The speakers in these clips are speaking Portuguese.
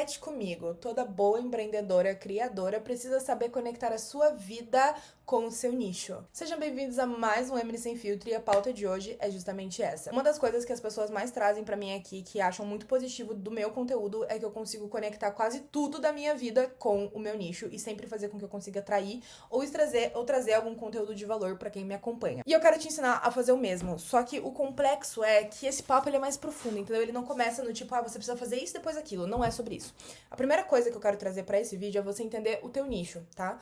Comigo, toda boa empreendedora, criadora precisa saber conectar a sua vida com o seu nicho. Sejam bem-vindos a mais um Emily Sem Filtro e a pauta de hoje é justamente essa. Uma das coisas que as pessoas mais trazem pra mim aqui, que acham muito positivo do meu conteúdo, é que eu consigo conectar quase tudo da minha vida com o meu nicho e sempre fazer com que eu consiga atrair ou trazer algum conteúdo de valor pra quem me acompanha. E eu quero te ensinar a fazer o mesmo, só que o complexo é que esse papo ele é mais profundo, entendeu? Ele não começa no tipo, você precisa fazer isso depois aquilo, não é sobre isso. A primeira coisa que eu quero trazer pra esse vídeo é você entender o teu nicho, tá?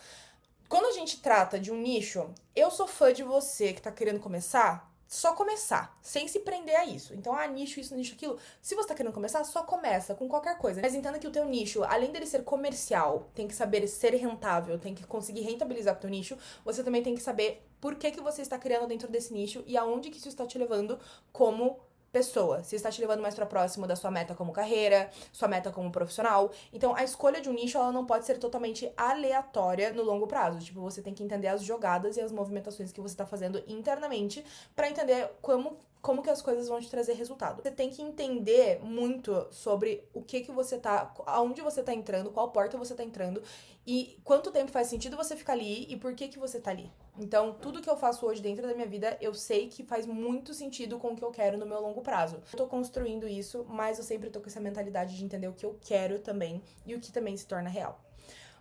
Quando a gente trata de um nicho, eu sou fã de você que tá querendo começar, só começar, sem se prender a isso. Então, nicho isso, nicho aquilo. Se você tá querendo começar, só começa com qualquer coisa. Mas entenda que o teu nicho, além dele ser comercial, tem que saber ser rentável, tem que conseguir rentabilizar o teu nicho, você também tem que saber por que você está criando dentro desse nicho e aonde que isso está te levando como pessoa, se está te levando mais para próximo da sua meta como carreira, sua meta como profissional. Então, a escolha de um nicho, ela não pode ser totalmente aleatória no longo prazo. Tipo, você tem que entender as jogadas e as movimentações que você está fazendo internamente para entender como que as coisas vão te trazer resultado. Você tem que entender muito sobre o que você tá, aonde você tá entrando, qual porta você tá entrando e quanto tempo faz sentido você ficar ali e por que você tá ali. Então, tudo que eu faço hoje dentro da minha vida, eu sei que faz muito sentido com o que eu quero no meu longo prazo. Eu tô construindo isso, mas eu sempre tô com essa mentalidade de entender o que eu quero também e o que também se torna real.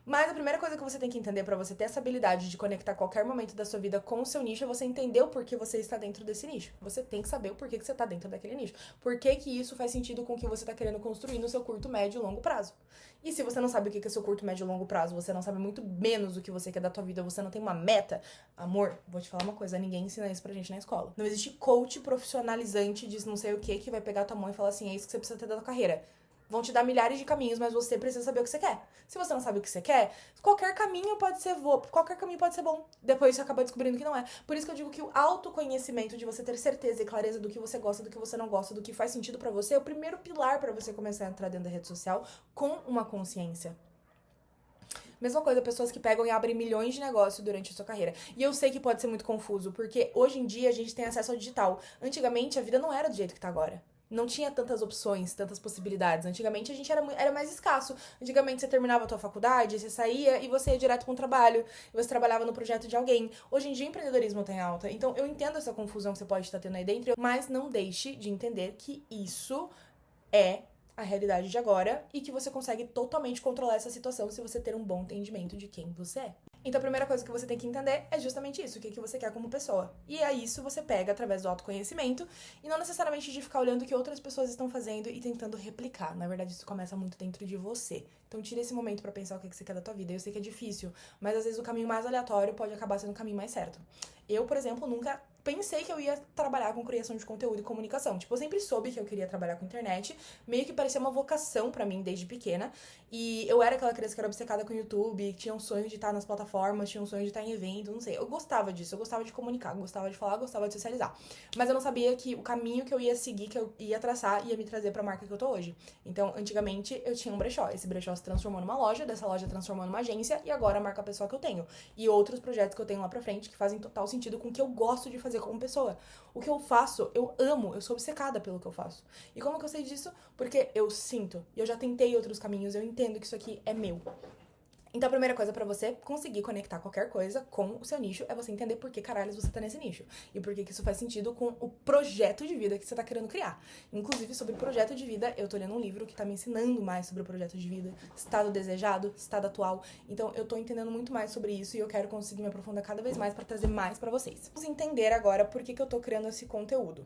Mas a primeira coisa que você tem que entender pra você ter essa habilidade de conectar qualquer momento da sua vida com o seu nicho é você entender o porquê você está dentro desse nicho. Você tem que saber o porquê que você tá dentro daquele nicho. Por que que isso faz sentido com o que você tá querendo construir no seu curto, médio e longo prazo. E se você não sabe o que é seu curto, médio e longo prazo, você não sabe muito menos o que você quer da tua vida, você não tem uma meta, amor, vou te falar uma coisa, ninguém ensina isso pra gente na escola. Não existe coach profissionalizante de não sei o que vai pegar a tua mão e falar assim, é isso que você precisa ter da tua carreira. Vão te dar milhares de caminhos, mas você precisa saber o que você quer. Se você não sabe o que você quer, qualquer caminho pode ser bom. Depois você acaba descobrindo que não é. Por isso que eu digo que o autoconhecimento de você ter certeza e clareza do que você gosta, do que você não gosta, do que faz sentido pra você, é o primeiro pilar pra você começar a entrar dentro da rede social com uma consciência. Mesma coisa, pessoas que pegam e abrem milhões de negócios durante a sua carreira. E eu sei que pode ser muito confuso, porque hoje em dia a gente tem acesso ao digital. Antigamente a vida não era do jeito que tá agora. Não tinha tantas opções, tantas possibilidades. Antigamente a gente era mais escasso. Antigamente você terminava a tua faculdade, você saía e você ia direto para um trabalho. E você trabalhava no projeto de alguém. Hoje em dia o empreendedorismo tem alta. Então eu entendo essa confusão que você pode estar tendo aí dentro, mas não deixe de entender que isso é a realidade de agora e que você consegue totalmente controlar essa situação se você ter um bom entendimento de quem você é. Então a primeira coisa que você tem que entender é justamente isso, o que você quer como pessoa. E a isso você pega através do autoconhecimento e não necessariamente de ficar olhando o que outras pessoas estão fazendo e tentando replicar. Na verdade, isso começa muito dentro de você. Então tira esse momento pra pensar o que você quer da tua vida. Eu sei que é difícil, mas às vezes o caminho mais aleatório pode acabar sendo o caminho mais certo. Eu, por exemplo, nunca pensei que eu ia trabalhar com criação de conteúdo e comunicação. Tipo, eu sempre soube que eu queria trabalhar com internet, meio que parecia uma vocação pra mim desde pequena. E eu era aquela criança que era obcecada com o YouTube, que tinha um sonho de estar nas plataformas, tinha um sonho de estar em evento, não sei. Eu gostava disso, eu gostava de comunicar, gostava de falar, gostava de socializar. Mas eu não sabia que o caminho que eu ia seguir, que eu ia traçar, ia me trazer pra marca que eu tô hoje. Então, antigamente, eu tinha um brechó. Esse brechó se transformou numa loja, dessa loja transformou numa agência, e agora a marca pessoal que eu tenho. E outros projetos que eu tenho lá pra frente que fazem total sentido com o que eu gosto de fazer como pessoa. O que eu faço, eu amo, eu sou obcecada pelo que eu faço. E como que eu sei disso? Porque eu sinto. E eu já tentei outros caminhos, eu entendo que isso aqui é meu. Então a primeira coisa pra você conseguir conectar qualquer coisa com o seu nicho é você entender por que caralhos você tá nesse nicho. E por que isso faz sentido com o projeto de vida que você tá querendo criar. Inclusive, sobre projeto de vida, eu tô lendo um livro que tá me ensinando mais sobre o projeto de vida, estado desejado, estado atual. Então eu tô entendendo muito mais sobre isso e eu quero conseguir me aprofundar cada vez mais pra trazer mais pra vocês. Vamos entender agora por que eu tô criando esse conteúdo.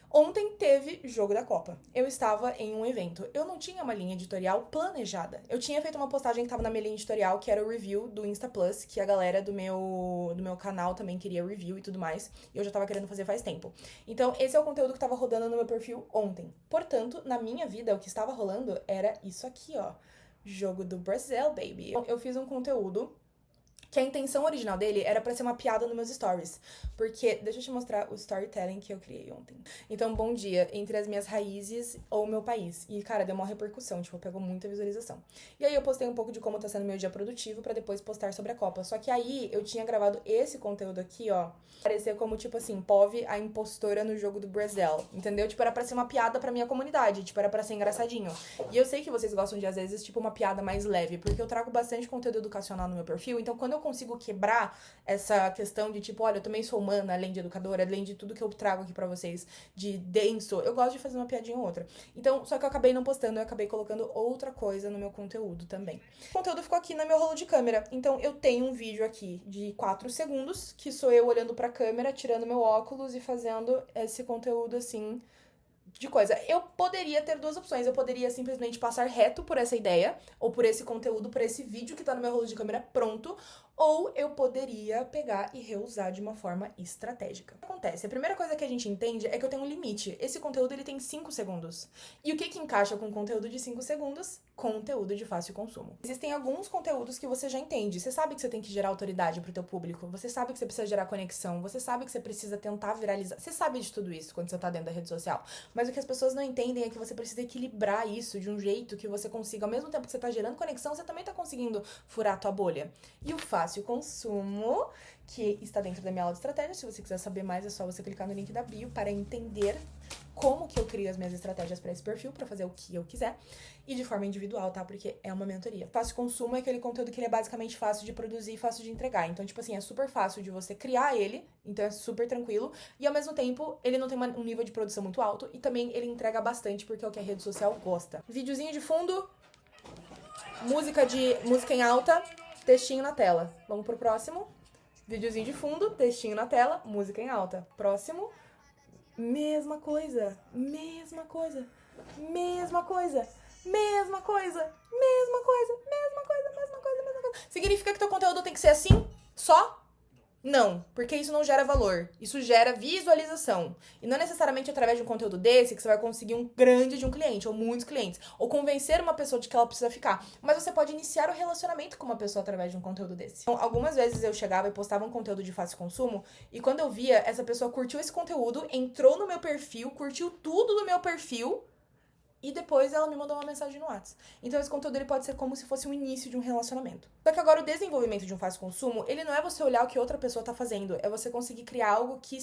Ontem teve jogo da Copa. Eu estava em um evento. Eu não tinha uma linha editorial planejada. Eu tinha feito uma postagem que estava na minha linha editorial, que era o review do Insta Plus, que a galera do meu canal também queria review e tudo mais. E eu já tava querendo fazer faz tempo. Então, esse é o conteúdo que tava rodando no meu perfil ontem. Portanto, na minha vida, o que estava rolando era isso aqui, ó. Jogo do Brasil, baby. Eu fiz um conteúdo que a intenção original dele era pra ser uma piada nos meus stories. Porque, deixa eu te mostrar o storytelling que eu criei ontem. Então, bom dia, entre as minhas raízes ou o meu país. E, cara, deu uma repercussão, tipo, pegou muita visualização. E aí eu postei um pouco de como tá sendo meu dia produtivo pra depois postar sobre a Copa. Só que aí eu tinha gravado esse conteúdo aqui, ó. Parecia como, tipo assim, Pove, a impostora no jogo do Brasil. Entendeu? Tipo, era pra ser uma piada pra minha comunidade. Tipo, era pra ser engraçadinho. E eu sei que vocês gostam de, às vezes, tipo, uma piada mais leve. Porque eu trago bastante conteúdo educacional no meu perfil. Então, quando eu consigo quebrar essa questão de, tipo, olha, eu também sou humana, além de educadora, além de tudo que eu trago aqui pra vocês de denso, eu gosto de fazer uma piadinha ou outra. Então, só que eu acabei não postando, eu acabei colocando outra coisa no meu conteúdo também. O conteúdo ficou aqui no meu rolo de câmera. Então, eu tenho um vídeo aqui de 4 segundos, que sou eu olhando pra câmera, tirando meu óculos e fazendo esse conteúdo assim de coisa. Eu poderia ter duas opções. Eu poderia simplesmente passar reto por essa ideia, ou por esse conteúdo, por esse vídeo que tá no meu rolo de câmera pronto, ou eu poderia pegar e reusar de uma forma estratégica. O que acontece? A primeira coisa que a gente entende é que eu tenho um limite. Esse conteúdo, ele tem 5 segundos. E o que que encaixa com conteúdo de 5 segundos? Conteúdo de fácil consumo. Existem alguns conteúdos que você já entende. Você sabe que você tem que gerar autoridade pro teu público. Você sabe que você precisa gerar conexão. Você sabe que você precisa tentar viralizar. Você sabe de tudo isso quando você tá dentro da rede social. Mas o que as pessoas não entendem é que você precisa equilibrar isso de um jeito que você consiga, ao mesmo tempo que você tá gerando conexão, você também tá conseguindo furar a tua bolha. E o fácil consumo, que está dentro da minha aula de estratégia. Se você quiser saber mais, é só você clicar no link da bio para entender como que eu crio as minhas estratégias para esse perfil, para fazer o que eu quiser, e de forma individual, tá? Porque é uma mentoria. Fácil consumo é aquele conteúdo que ele é basicamente fácil de produzir e fácil de entregar. Então, tipo assim, é super fácil de você criar ele, então é super tranquilo, e ao mesmo tempo, ele não tem um nível de produção muito alto, e também ele entrega bastante, porque é o que a rede social gosta. Videozinho de fundo, música em alta, textinho na tela. Vamos pro próximo. Videozinho de fundo, textinho na tela, música em alta. Próximo. Mesma coisa, mesma coisa, mesma coisa, mesma coisa, mesma coisa, mesma coisa, mesma coisa, mesma coisa. Significa que teu conteúdo tem que ser assim? Só? Não, porque isso não gera valor. Isso gera visualização. E não é necessariamente através de um conteúdo desse que você vai conseguir um grande de um cliente, ou muitos clientes, ou convencer uma pessoa de que ela precisa ficar. Mas você pode iniciar o relacionamento com uma pessoa através de um conteúdo desse. Então, algumas vezes eu chegava e postava um conteúdo de fácil consumo, e quando eu via, essa pessoa curtiu esse conteúdo, entrou no meu perfil, curtiu tudo do meu perfil, e depois ela me mandou uma mensagem no WhatsApp. Então esse conteúdo ele pode ser como se fosse o início de um relacionamento. Só que agora o desenvolvimento de um fácil consumo, ele não é você olhar o que outra pessoa tá fazendo, é você conseguir criar algo que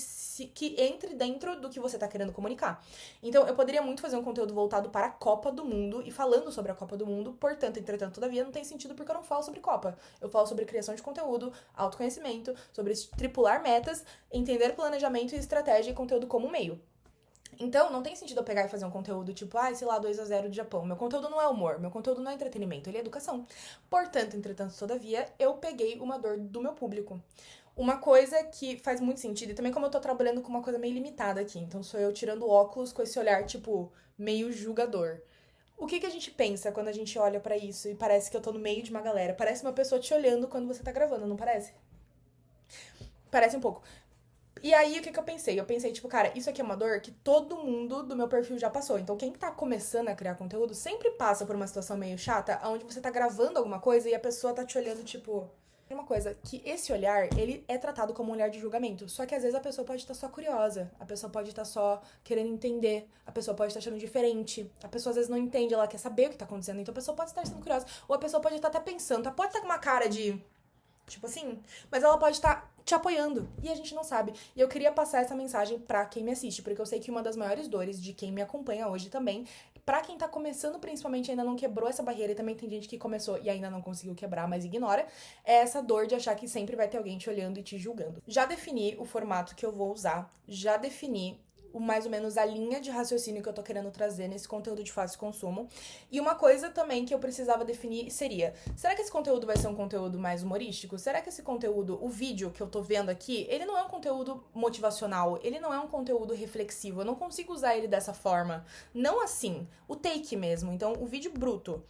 entre dentro do que você tá querendo comunicar. Então eu poderia muito fazer um conteúdo voltado para a Copa do Mundo e falando sobre a Copa do Mundo, portanto, entretanto, todavia, não tem sentido porque eu não falo sobre Copa. Eu falo sobre criação de conteúdo, autoconhecimento, sobre tripular metas, entender planejamento e estratégia e conteúdo como meio. Então, não tem sentido eu pegar e fazer um conteúdo tipo, sei lá, 2-0 do Japão. Meu conteúdo não é humor, meu conteúdo não é entretenimento, ele é educação. Portanto, entretanto, todavia, eu peguei uma dor do meu público. Uma coisa que faz muito sentido, e também como eu tô trabalhando com uma coisa meio limitada aqui, então sou eu tirando óculos com esse olhar, tipo, meio julgador. O que a gente pensa quando a gente olha pra isso e parece que eu tô no meio de uma galera? Parece uma pessoa te olhando quando você tá gravando, não parece? Parece um pouco. E aí, o que eu pensei? Eu pensei, tipo, cara, isso aqui é uma dor que todo mundo do meu perfil já passou. Então, quem tá começando a criar conteúdo sempre passa por uma situação meio chata, onde você tá gravando alguma coisa e a pessoa tá te olhando, tipo... Uma coisa, que esse olhar, ele é tratado como um olhar de julgamento. Só que às vezes a pessoa pode estar só curiosa, a pessoa pode estar só querendo entender, a pessoa pode estar achando diferente, a pessoa às vezes não entende, ela quer saber o que tá acontecendo, então a pessoa pode estar sendo curiosa. Ou a pessoa pode estar até pensando, pode estar com uma cara de... Tipo assim, mas ela pode estar te apoiando e a gente não sabe. E eu queria passar essa mensagem pra quem me assiste, porque eu sei que uma das maiores dores de quem me acompanha hoje também, pra quem tá começando principalmente ainda não quebrou essa barreira, e também tem gente que começou e ainda não conseguiu quebrar, mas ignora, é essa dor de achar que sempre vai ter alguém te olhando e te julgando. Já defini o formato que eu vou usar, já defini mais ou menos a linha de raciocínio que eu tô querendo trazer nesse conteúdo de fácil consumo. E uma coisa também que eu precisava definir seria, será que esse conteúdo vai ser um conteúdo mais humorístico? Será que esse conteúdo, o vídeo que eu tô vendo aqui, ele não é um conteúdo motivacional, ele não é um conteúdo reflexivo, eu não consigo usar ele dessa forma. Não assim, o take mesmo, então o vídeo bruto.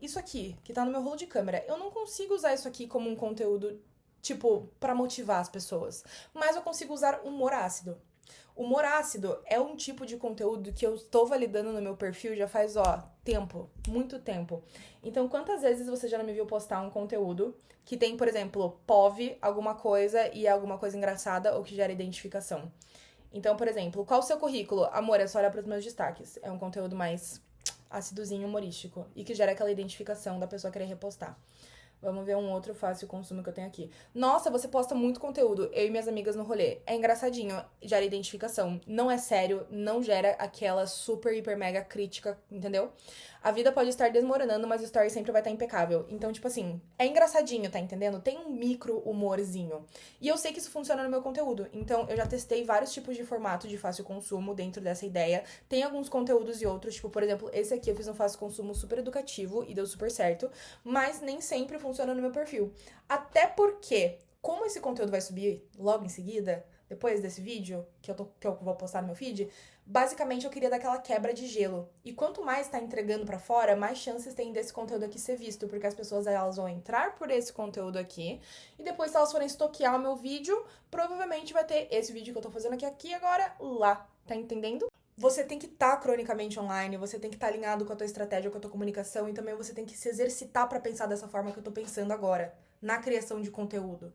Isso aqui, que tá no meu rolo de câmera, eu não consigo usar isso aqui como um conteúdo, tipo, pra motivar as pessoas. Mas eu consigo usar humor ácido. Humor ácido é um tipo de conteúdo que eu estou validando no meu perfil já faz, tempo, muito tempo. Então, quantas vezes você já não me viu postar um conteúdo que tem, por exemplo, POV, alguma coisa e alguma coisa engraçada ou que gera identificação? Então, por exemplo, qual o seu currículo? Amor, é só olhar pros meus destaques. É um conteúdo mais ácidozinho, humorístico e que gera aquela identificação da pessoa querer repostar. Vamos ver um outro fácil consumo que eu tenho aqui. Nossa, você posta muito conteúdo. Eu e minhas amigas no rolê. É engraçadinho, gera identificação. Não é sério, não gera aquela super, hiper, mega crítica, entendeu? A vida pode estar desmoronando, mas o story sempre vai estar impecável. Então, tipo assim, é engraçadinho, tá entendendo? Tem um micro humorzinho. E eu sei que isso funciona no meu conteúdo. Então, eu já testei vários tipos de formato de fácil consumo dentro dessa ideia. Tem alguns conteúdos e outros, tipo, por exemplo, esse aqui eu fiz um fácil consumo super educativo e deu super certo. Mas nem sempre funciona no meu perfil. Até porque, como esse conteúdo vai subir logo em seguida, depois desse vídeo que eu vou postar no meu feed, basicamente eu queria dar aquela quebra de gelo. E quanto mais tá entregando pra fora, mais chances tem desse conteúdo aqui ser visto, porque as pessoas elas vão entrar por esse conteúdo aqui e depois se elas forem stalkear o meu vídeo, provavelmente vai ter esse vídeo que eu tô fazendo aqui agora lá. Tá entendendo? Você tem que estar cronicamente online, você tem que estar alinhado com a tua estratégia, com a tua comunicação e também você tem que se exercitar pra pensar dessa forma que eu tô pensando agora, na criação de conteúdo.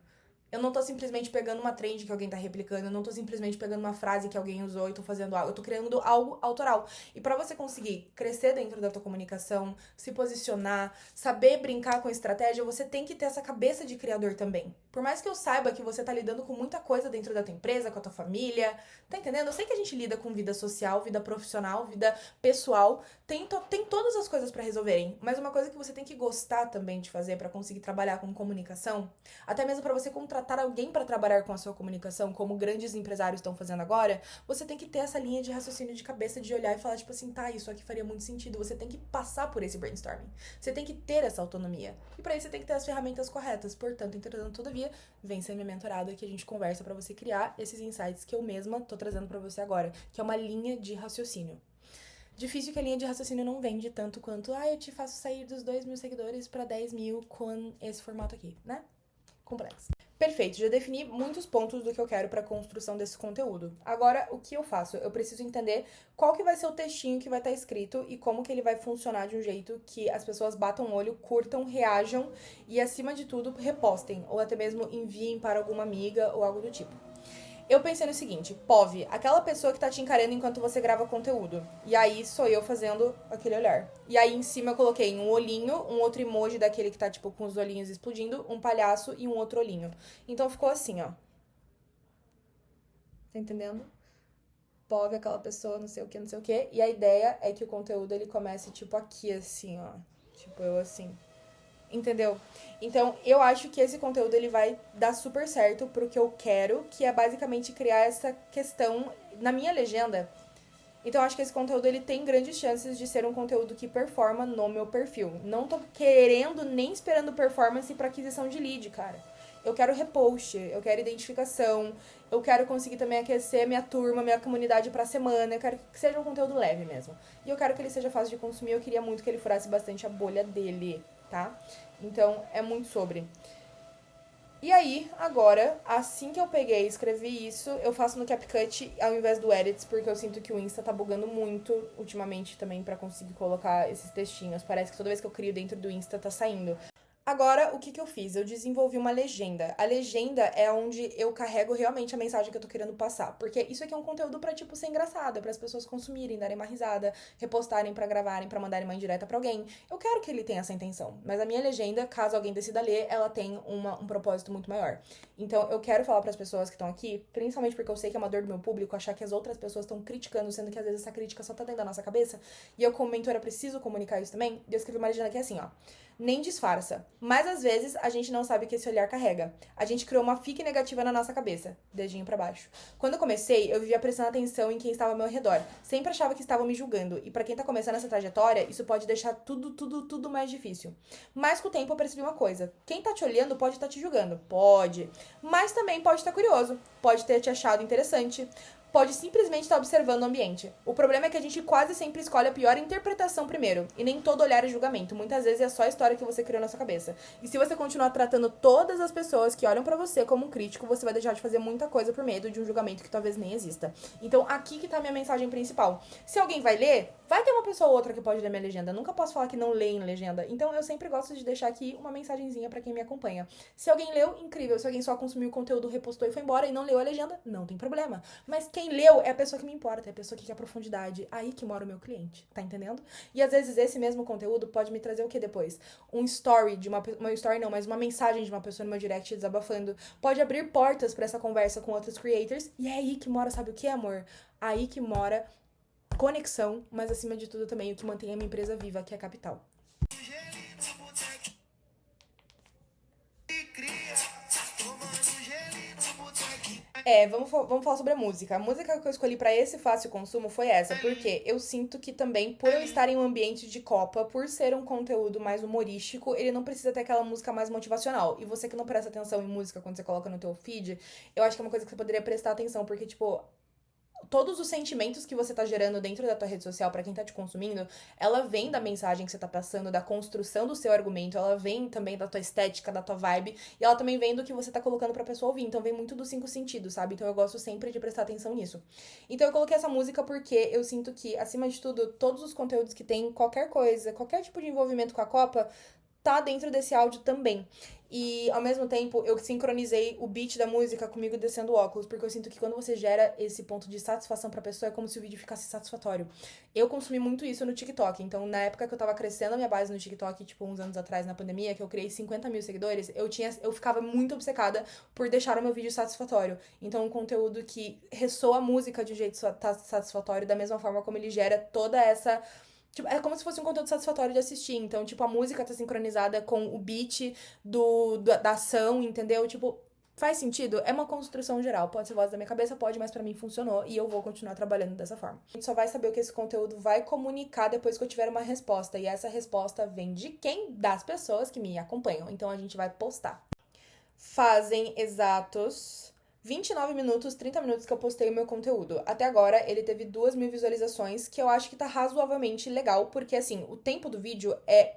Eu não tô simplesmente pegando uma trend que alguém tá replicando, eu não tô simplesmente pegando uma frase que alguém usou e tô fazendo algo, eu tô criando algo autoral. E pra você conseguir crescer dentro da tua comunicação, se posicionar, saber brincar com estratégia, você tem que ter essa cabeça de criador também. Por mais que eu saiba que você tá lidando com muita coisa dentro da tua empresa, com a tua família, tá entendendo? Eu sei que a gente lida com vida social, vida profissional, vida pessoal, tem todas as coisas pra resolverem, mas uma coisa que você tem que gostar também de fazer pra conseguir trabalhar com comunicação, até mesmo pra você contratar alguém para trabalhar com a sua comunicação, como grandes empresários estão fazendo agora, você tem que ter essa linha de raciocínio de cabeça de olhar e falar, tipo assim, tá, isso aqui faria muito sentido. Você tem que passar por esse brainstorming. Você tem que ter essa autonomia. E para isso você tem que ter as ferramentas corretas. Portanto, entretanto, todavia, vem ser minha mentorada que a gente conversa para você criar esses insights que eu mesma tô trazendo para você agora, que é uma linha de raciocínio. Difícil que a linha de raciocínio não vende tanto quanto, eu te faço sair dos 2.000 seguidores para 10.000 com esse formato aqui, né? Complexo. Perfeito, já defini muitos pontos do que eu quero para a construção desse conteúdo. Agora, o que eu faço? Eu preciso entender qual que vai ser o textinho que vai estar escrito e como que ele vai funcionar de um jeito que as pessoas batam o olho, curtam, reajam e, acima de tudo, repostem ou até mesmo enviem para alguma amiga ou algo do tipo. Eu pensei no seguinte, POV, aquela pessoa que tá te encarando enquanto você grava conteúdo. E aí sou eu fazendo aquele olhar. E aí em cima eu coloquei um olhinho, um outro emoji daquele que tá tipo com os olhinhos explodindo, um palhaço e um outro olhinho. Então ficou assim, ó. Tá entendendo? POV, aquela pessoa, não sei o que, não sei o que. E a ideia é que o conteúdo ele comece tipo aqui, assim, ó. Tipo eu assim. Entendeu? Então, eu acho que esse conteúdo ele vai dar super certo pro que eu quero, que é basicamente criar essa questão na minha legenda. Então, eu acho que esse conteúdo ele tem grandes chances de ser um conteúdo que performa no meu perfil. Não tô querendo nem esperando performance para aquisição de lead, cara. Eu quero repost, eu quero identificação, eu quero conseguir também aquecer minha turma, minha comunidade pra semana, eu quero que seja um conteúdo leve mesmo. E eu quero que ele seja fácil de consumir, eu queria muito que ele furasse bastante a bolha dele, tá? Então, é muito sobre. E aí, agora, assim que eu peguei e escrevi isso, eu faço no CapCut ao invés do Edits, porque eu sinto que o Insta tá bugando muito ultimamente também pra conseguir colocar esses textinhos. Parece que toda vez que eu crio dentro do Insta tá saindo. Agora, o que que eu fiz? Eu desenvolvi uma legenda. A legenda é onde eu carrego realmente a mensagem que eu tô querendo passar. Porque isso aqui é um conteúdo pra, tipo, ser engraçado, para as pessoas consumirem, darem uma risada, repostarem pra gravarem, pra mandarem uma indireta pra alguém. Eu quero que ele tenha essa intenção. Mas a minha legenda, caso alguém decida ler, ela tem um propósito muito maior. Então, eu quero falar pras pessoas que estão aqui, principalmente porque eu sei que é uma dor do meu público, achar que as outras pessoas estão criticando, sendo que às vezes essa crítica só tá dentro da nossa cabeça. E eu, como mentora, preciso comunicar isso também. E eu escrevi uma legenda aqui assim, ó. Nem disfarça. Mas às vezes a gente não sabe o que esse olhar carrega. A gente criou uma fique negativa na nossa cabeça. Dedinho pra baixo. Quando eu comecei, eu vivia prestando atenção em quem estava ao meu redor. Sempre achava que estavam me julgando. E pra quem tá começando essa trajetória, isso pode deixar tudo mais difícil. Mas com o tempo eu percebi uma coisa. Quem tá te olhando pode estar te julgando. Pode. Mas também pode estar curioso. Pode ter te achado interessante. pode simplesmente estar observando o ambiente. O problema é que a gente quase sempre escolhe a pior interpretação primeiro, e nem todo olhar é julgamento. Muitas vezes é só a história que você criou na sua cabeça. E se você continuar tratando todas as pessoas que olham pra você como um crítico, você vai deixar de fazer muita coisa por medo de um julgamento que talvez nem exista. Então, aqui que tá a minha mensagem principal. Se alguém vai ler, vai ter uma pessoa ou outra que pode ler minha legenda. Nunca posso falar que não lê em legenda. Então, eu sempre gosto de deixar aqui uma mensagenzinha pra quem me acompanha. Se alguém leu, incrível. Se alguém só consumiu o conteúdo, repostou e foi embora e não leu a legenda, não tem problema. Mas quem leu é a pessoa que me importa, é a pessoa que quer profundidade. Aí que mora o meu cliente, tá entendendo? E às vezes esse mesmo conteúdo pode me trazer o que depois? Um story de uma story não, mas uma mensagem de uma pessoa no meu direct desabafando. Pode abrir portas pra essa conversa com outros creators. E é aí que mora, sabe o que, amor? Aí que mora conexão, mas acima de tudo também o que mantém a minha empresa viva, que é a capital. Vamos falar sobre a música. A música que eu escolhi pra esse fácil consumo foi essa, porque eu sinto que também, por eu estar em um ambiente de Copa, por ser um conteúdo mais humorístico, ele não precisa ter aquela música mais motivacional. E você que não presta atenção em música quando você coloca no teu feed, eu acho que é uma coisa que você poderia prestar atenção, porque, tipo, todos os sentimentos que você tá gerando dentro da tua rede social pra quem tá te consumindo, ela vem da mensagem que você tá passando, da construção do seu argumento, ela vem também da tua estética, da tua vibe, e ela também vem do que você tá colocando pra pessoa ouvir. Então vem muito dos 5 sentidos, sabe? Então eu gosto sempre de prestar atenção nisso. Então eu coloquei essa música porque eu sinto que, acima de tudo, todos os conteúdos que tem qualquer coisa, qualquer tipo de envolvimento com a Copa, tá dentro desse áudio também. E, ao mesmo tempo, eu sincronizei o beat da música comigo descendo o óculos, porque eu sinto que quando você gera esse ponto de satisfação pra pessoa, é como se o vídeo ficasse satisfatório. Eu consumi muito isso no TikTok, então na época que eu tava crescendo a minha base no TikTok, tipo, uns anos atrás, na pandemia, que eu criei 50 mil seguidores, eu ficava muito obcecada por deixar o meu vídeo satisfatório. Então, um conteúdo que ressoa a música de um jeito satisfatório, da mesma forma como ele gera toda essa... Tipo, é como se fosse um conteúdo satisfatório de assistir. Então, tipo, a música tá sincronizada com o beat da ação, entendeu? Tipo, faz sentido? É uma construção geral. Pode ser voz da minha cabeça, pode, mas pra mim funcionou e eu vou continuar trabalhando dessa forma. A gente só vai saber o que esse conteúdo vai comunicar depois que eu tiver uma resposta. E essa resposta vem de quem? Das pessoas que me acompanham. Então, a gente vai postar. Fazem exatos 29 minutos, 30 minutos que eu postei o meu conteúdo. Até agora, ele teve 2.000 visualizações, que eu acho que tá razoavelmente legal, porque, assim, o tempo do vídeo é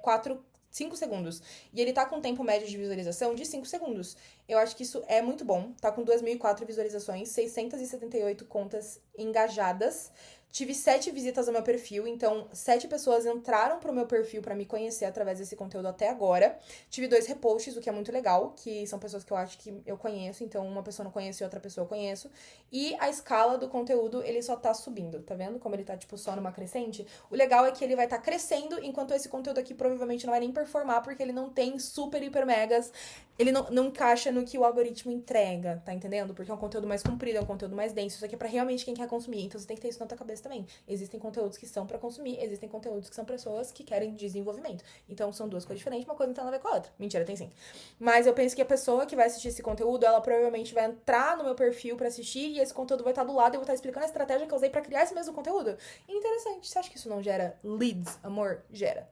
5 segundos. E ele tá com um tempo médio de visualização de 5 segundos. Eu acho que isso é muito bom. Tá com 2.004 visualizações, 678 contas engajadas. Tive 7 visitas ao meu perfil, então 7 pessoas entraram pro meu perfil pra me conhecer através desse conteúdo até agora. Tive 2 reposts, o que é muito legal, que são pessoas que eu acho que eu conheço, então uma pessoa não conhece e outra pessoa eu conheço. E a escala do conteúdo, ele só tá subindo, tá vendo? Como ele tá, tipo, só numa crescente. O legal é que ele vai estar crescendo, enquanto esse conteúdo aqui provavelmente não vai nem performar, porque ele não tem super, hiper, megas. Ele não encaixa no que o algoritmo entrega, tá entendendo? Porque é um conteúdo mais comprido, é um conteúdo mais denso. Isso aqui é pra realmente quem quer consumir. Então você tem que ter isso na tua cabeça também. Existem conteúdos que são pra consumir, existem conteúdos que são pessoas que querem desenvolvimento. Então são duas coisas diferentes, uma coisa não tem nada a ver com a outra. Mentira, tem sim. Mas eu penso que a pessoa que vai assistir esse conteúdo, ela provavelmente vai entrar no meu perfil pra assistir e esse conteúdo vai estar do lado e eu vou estar explicando a estratégia que eu usei pra criar esse mesmo conteúdo. Interessante. Você acha que isso não gera leads, amor? Gera.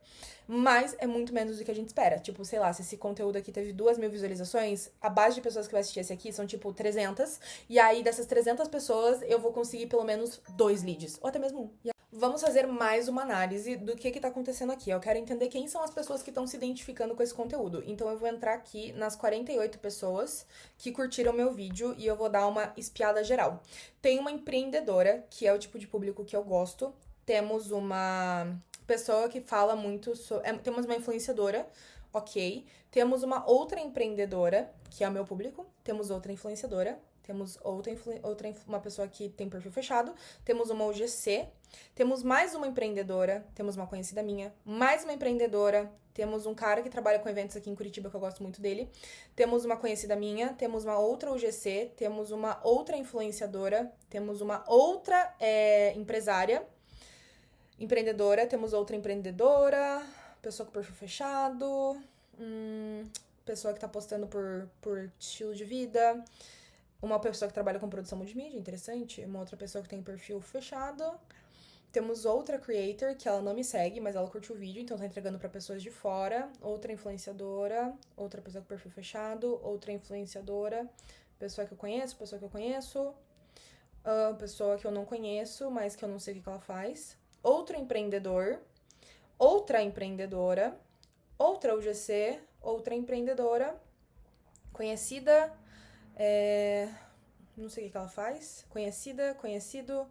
Mas é muito menos do que a gente espera. Tipo, sei lá, se esse conteúdo aqui teve 2.000 visualizações, a base de pessoas que vai assistir esse aqui são, tipo, 300. E aí, dessas 300 pessoas, eu vou conseguir pelo menos 2 leads. Ou até mesmo 1. Vamos fazer mais uma análise do que tá acontecendo aqui. Eu quero entender quem são as pessoas que estão se identificando com esse conteúdo. Então, eu vou entrar aqui nas 48 pessoas que curtiram meu vídeo e eu vou dar uma espiada geral. Tem uma empreendedora, que é o tipo de público que eu gosto. Temos uma pessoa que fala muito sobre... temos uma influenciadora, ok. Temos uma outra empreendedora, que é o meu público. Temos outra influenciadora. Temos uma pessoa que tem perfil fechado. Temos uma UGC. Temos mais uma empreendedora. Temos uma conhecida minha. Mais uma empreendedora. Temos um cara que trabalha com eventos aqui em Curitiba, que eu gosto muito dele. Temos uma conhecida minha. Temos uma outra UGC. Temos uma outra influenciadora. Temos uma outra empresária. Empreendedora, temos outra empreendedora, pessoa com perfil fechado, pessoa que tá postando por estilo de vida, uma pessoa que trabalha com produção multimídia, interessante, uma outra pessoa que tem perfil fechado, temos outra creator que ela não me segue, mas ela curte o vídeo, então tá entregando pra pessoas de fora, outra influenciadora, outra pessoa com perfil fechado, outra influenciadora, pessoa que eu conheço, pessoa que eu não conheço, mas que eu não sei o que ela faz. Outro empreendedor, outra empreendedora, outra UGC, outra empreendedora, conhecida, não sei o que ela faz, conhecida, conhecido,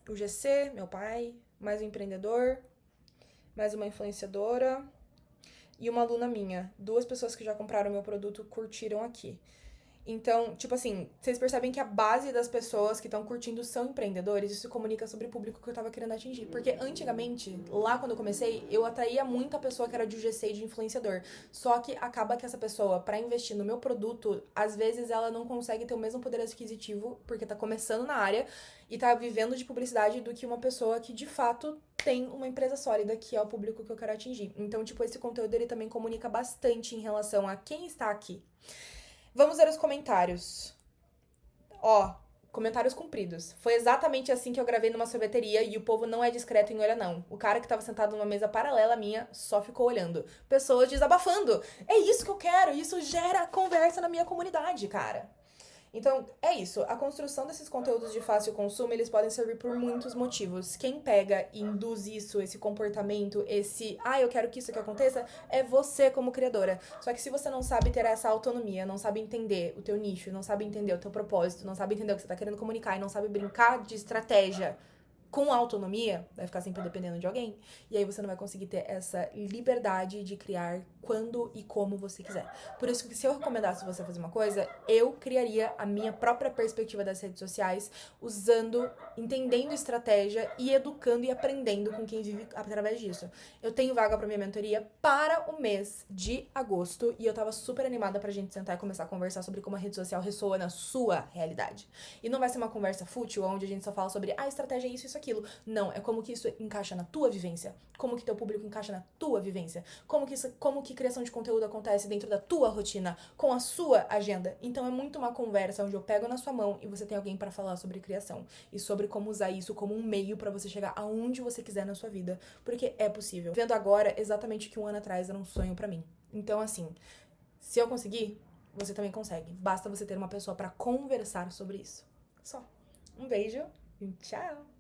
UGC, meu pai, mais um empreendedor, mais uma influenciadora e uma aluna minha. 2 pessoas que já compraram meu produto curtiram aqui. Então, tipo assim, vocês percebem que a base das pessoas que estão curtindo são empreendedores, isso comunica sobre o público que eu tava querendo atingir. Porque antigamente, lá quando eu comecei, eu atraía muita pessoa que era de UGC e de influenciador. Só que acaba que essa pessoa, pra investir no meu produto, às vezes ela não consegue ter o mesmo poder adquisitivo, porque tá começando na área e tá vivendo de publicidade, do que uma pessoa que de fato tem uma empresa sólida, que é o público que eu quero atingir. Então, tipo, esse conteúdo ele também comunica bastante em relação a quem está aqui. Vamos ver os comentários. Ó, comentários compridos. Foi exatamente assim que eu gravei numa sorveteria e o povo não é discreto em olhar, não. O cara que tava sentado numa mesa paralela à minha só ficou olhando. Pessoas desabafando. É isso que eu quero. Isso gera conversa na minha comunidade, cara. Então, é isso. A construção desses conteúdos de fácil consumo, eles podem servir por muitos motivos. Quem pega e induz isso, esse comportamento, eu quero que isso aqui aconteça, é você como criadora. Só que se você não sabe ter essa autonomia, não sabe entender o teu nicho, não sabe entender o teu propósito, não sabe entender o que você tá querendo comunicar e não sabe brincar de estratégia com autonomia, vai ficar sempre dependendo de alguém. E aí você não vai conseguir ter essa liberdade de criar quando e como você quiser. Por isso que se eu recomendasse você fazer uma coisa, eu criaria a minha própria perspectiva das redes sociais, entendendo estratégia e educando e aprendendo com quem vive através disso. Eu tenho vaga pra minha mentoria para o mês de agosto e eu tava super animada pra gente sentar e começar a conversar sobre como a rede social ressoa na sua realidade. E não vai ser uma conversa fútil, onde a gente só fala sobre a estratégia é isso, aquilo. Não, é como que isso encaixa na tua vivência, como que teu público encaixa na tua vivência, como que criação de conteúdo acontece dentro da tua rotina, com a sua agenda. Então é muito uma conversa onde eu pego na sua mão e você tem alguém pra falar sobre criação e sobre como usar isso como um meio pra você chegar aonde você quiser na sua vida, porque é possível. Vendo agora exatamente o que um ano atrás era um sonho pra mim. Então assim, se eu conseguir, você também consegue. Basta você ter uma pessoa pra conversar sobre isso. Só. Um beijo e tchau!